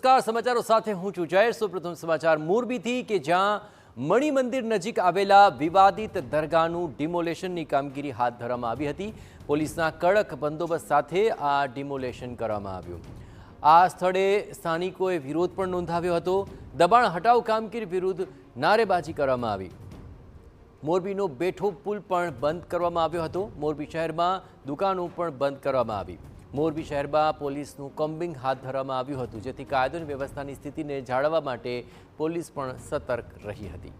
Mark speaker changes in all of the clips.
Speaker 1: નમસ્કાર, સમાચારો સાથે હું છું જયેશ। સૌપ્રથમ સમાચાર મોરબીથી કે જ્યાં મણિ મંદિર નજીક આવેલા વિવાદિત દરગાહનું ડિમોલેશનની કામગીરી હાથ ધરવામાં આવી હતી। પોલીસના કડક બંદોબસ્ત સાથે આ ડિમોલેશન કરવામાં આવ્યું। આ સ્થળે સ્થાનિકોએ વિરોધ પણ નોંધાવ્યો હતો। દબાણ હટાવ કામગીરી વિરુદ્ધ નારેબાજી કરવામાં આવી। મોરબીનો બેઠો પુલ પણ બંધ કરવામાં આવ્યો હતો। મોરબી શહેરમાં દુકાનો પણ બંધ કરવામાં આવી। મોરબી શહેરમાં પોલીસનું કોમ્બિંગ હાથ ધરવામાં આવ્યું હતું, જેથી કાયદો અને વ્યવસ્થાની સ્થિતિને જાળવવા માટે પોલીસ પણ સતર્ક રહી હતી।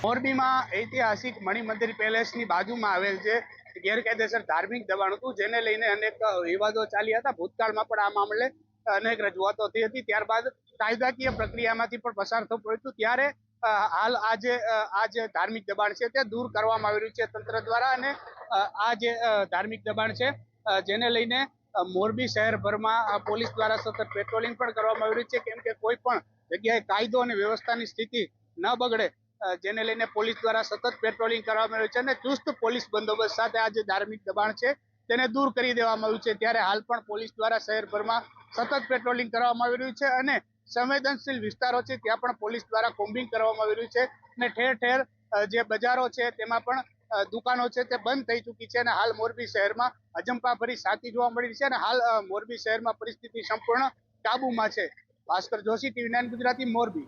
Speaker 2: મોરબીમાં ઐતિહાસિક મણિ મંદિર પેલેસની બાજુમાં આવેલ છે ગેરકાયદેસર ધાર્મિક દબાણ હતું, જેને લઈને અનેક વિવાદો ચાલ્યા હતા। ભૂતકાળમાં પણ આ મામલે અનેક રજૂઆતો થઈ હતી। ત્યારબાદ કાયદાકીય પ્રક્રિયામાંથી પણ પસાર થવું પડ્યું હતું। ત્યારે હાલ આ જે ધાર્મિક દબાણ છે તે દૂર કરવામાં આવી રહ્યું છે તંત્ર દ્વારા। અને આ જે ધાર્મિક દબાણ છે જેને લઈને મોરબી શહેરભરમાં પોલીસ દ્વારા સતત પેટ્રોલિંગ પણ કરવામાં આવી રહ્યું છે, કેમ કે કોઈ પણ જગ્યાએ કાયદો અને વ્યવસ્થાની સ્થિતિ ન બગડે, જેને લઈને પોલીસ દ્વારા સતત પેટ્રોલિંગ કરવામાં આવ્યું છે અને ચુસ્ત પોલીસ બંદોબસ્ત સાથે આ જે ધાર્મિક દબાણ છે તેને દૂર કરી દેવામાં આવ્યું છે। ત્યારે હાલ પણ પોલીસ દ્વારા શહેરભરમાં સતત પેટ્રોલિંગ કરવામાં આવી રહ્યું છે અને સંવેદનશીલ વિસ્તારો છે ત્યાં પણ પોલીસ દ્વારા કોમ્બિંગ કરવામાં આવી રહ્યું છે અને ઠેર ઠેર જે બજારો છે તેમાં પણ દુકાનો છે તે બંધ થઈ ચૂકી છે અને હાલ મોરબી શહેરમાં અજંપા ભરી શાંતિ જોવા મળી રહી છે અને હાલ મોરબી શહેરમાં પરિસ્થિતિ સંપૂર્ણ કાબુમાં છે। ભાસ્કર જોશી, TV9 ગુજરાતી, મોરબી।